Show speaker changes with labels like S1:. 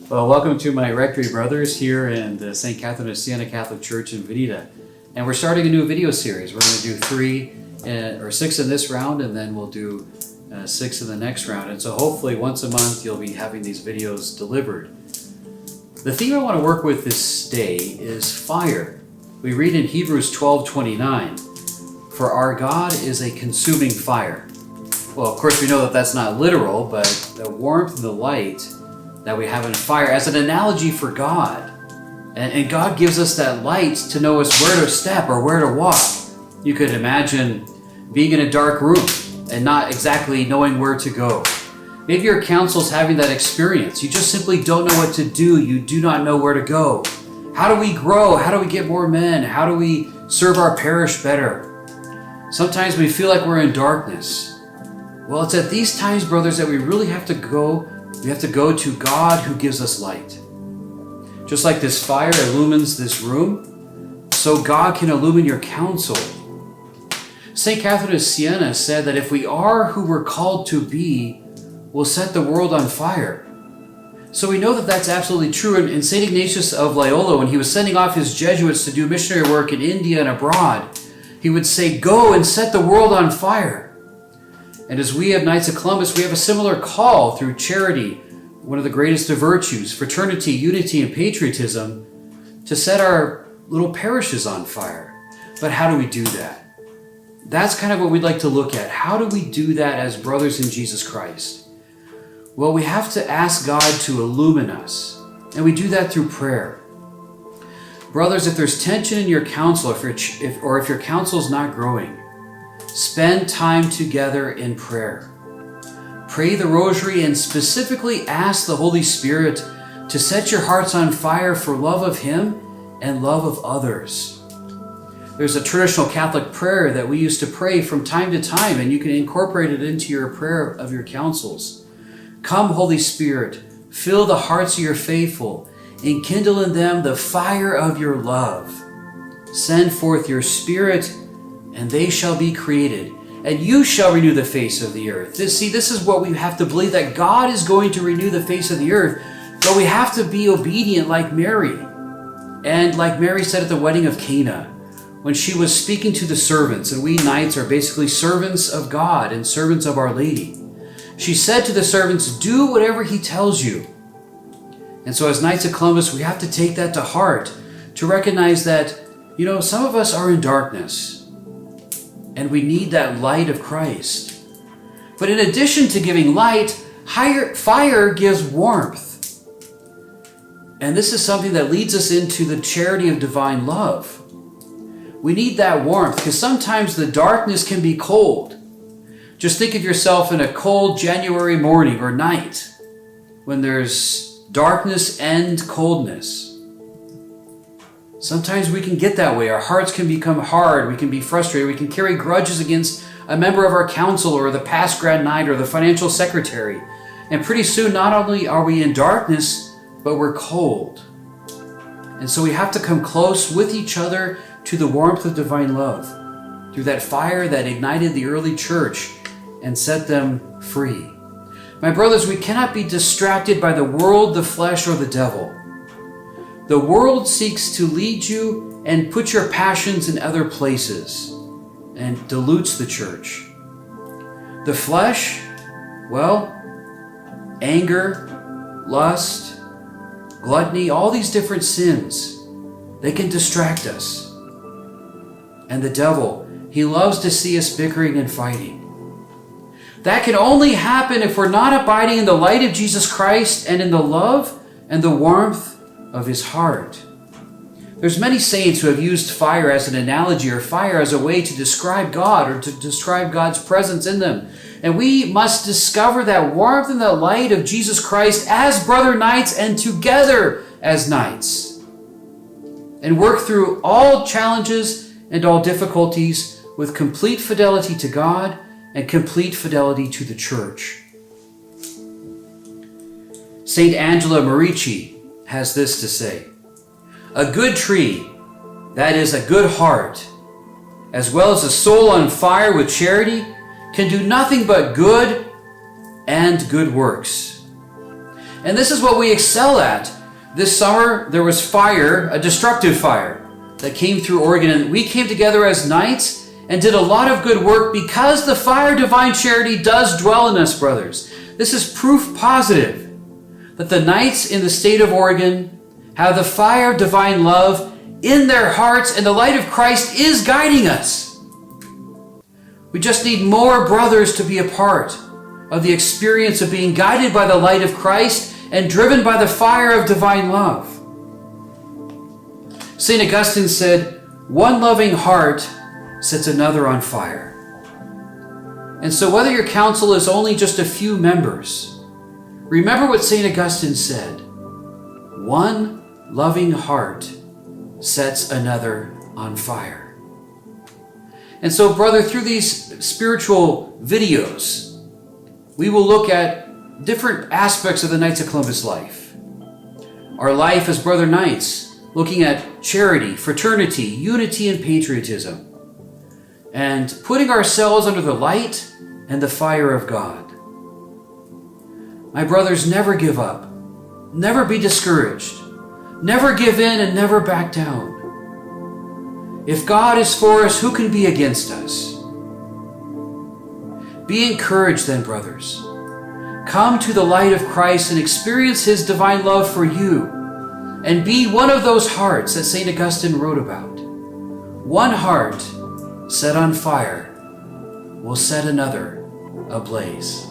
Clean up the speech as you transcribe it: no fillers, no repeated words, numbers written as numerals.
S1: Well, welcome to my Rectory Brothers here in the St. Catherine of Siena Catholic Church in Veneta. And we're starting a new video series. We're going to do 6 in this round, and then we'll do 6 in the next round. And so hopefully once a month you'll be having these videos delivered. The theme I want to work with this day is fire. We read in Hebrews 12:29, "For our God is a consuming fire." Well, of course we know that that's not literal, but the warmth and the light that we have in fire as an analogy for God. And God gives us that light to know us where to step or where to walk. You could imagine being in a dark room and not exactly knowing where to go. Maybe your counsel's having that experience. You just simply don't know what to do. You do not know where to go. How do we grow? How do we get more men? How do we serve our parish better? Sometimes we feel like we're in darkness. Well, it's at these times, brothers, that we really have to go. We have to go to God who gives us light. Just like this fire illumines this room, so God can illumine your counsel. St. Catherine of Siena said that if we are who we're called to be, we'll set the world on fire. So we know that that's absolutely true. And St. Ignatius of Loyola, when he was sending off his Jesuits to do missionary work in India and abroad, he would say, "Go and set the world on fire." And as we have Knights of Columbus, we have a similar call through charity, one of the greatest of virtues, fraternity, unity, and patriotism, to set our little parishes on fire. But how do we do that? That's kind of what we'd like to look at. How do we do that as brothers in Jesus Christ? Well, we have to ask God to illumine us, and we do that through prayer. Brothers, if there's tension in your counsel, or if your counsel is not growing, spend time together in prayer. Pray the rosary and specifically ask the Holy Spirit to set your hearts on fire for love of Him and love of others. There's a traditional Catholic prayer that we used to pray from time to time, and you can incorporate it into your prayer of your counsels. Come, Holy Spirit, fill the hearts of your faithful, and kindle in them the fire of your love. Send forth your Spirit, and they shall be created, and you shall renew the face of the earth. This is what we have to believe, that God is going to renew the face of the earth, but we have to be obedient like Mary. And like Mary said at the wedding of Cana, when she was speaking to the servants, and we knights are basically servants of God and servants of Our Lady. She said to the servants, "Do whatever He tells you." And so as Knights of Columbus, we have to take that to heart, to recognize that, some of us are in darkness, and we need that light of Christ. But in addition to giving light, fire gives warmth. And this is something that leads us into the charity of divine love. We need that warmth because sometimes the darkness can be cold. Just think of yourself in a cold January morning or night when there's darkness and coldness. Sometimes we can get that way. Our hearts can become hard. We can be frustrated. We can carry grudges against a member of our council or the past grand knight or the financial secretary. And pretty soon, not only are we in darkness, but we're cold. And so we have to come close with each other to the warmth of divine love through that fire that ignited the early church and set them free. My brothers, we cannot be distracted by the world, the flesh, or the devil. The world seeks to lead you and put your passions in other places and dilutes the church. The flesh, anger, lust, gluttony, all these different sins, they can distract us. And the devil, he loves to see us bickering and fighting. That can only happen if we're not abiding in the light of Jesus Christ and in the love and the warmth of His heart. There's many saints who have used fire as an analogy or fire as a way to describe God or to describe God's presence in them. And we must discover that warmth and the light of Jesus Christ as brother knights and together as knights. And work through all challenges and all difficulties with complete fidelity to God and complete fidelity to the church. Saint Angela Merici has this to say: "A good tree, that is a good heart, as well as a soul on fire with charity, can do nothing but good and good works. And this is what we excel at. This summer, there was fire, a destructive fire, that came through Oregon. And we came together as Knights and did a lot of good work because the fire of divine charity does dwell in us, brothers. This is proof positive that the Knights in the state of Oregon have the fire of divine love in their hearts, and the light of Christ is guiding us. We just need more brothers to be a part of the experience of being guided by the light of Christ and driven by the fire of divine love. St. Augustine said, "One loving heart sets another on fire." And so whether your council is only just a few members, remember what St. Augustine said, "One loving heart sets another on fire." And so, brother, through these spiritual videos, we will look at different aspects of the Knights of Columbus life. Our life as brother Knights, looking at charity, fraternity, unity, and patriotism, and putting ourselves under the light and the fire of God. My brothers, never give up. Never be discouraged. Never give in and never back down. If God is for us, who can be against us? Be encouraged then, brothers. Come to the light of Christ and experience His divine love for you, and be one of those hearts that St. Augustine wrote about. One heart set on fire will set another ablaze.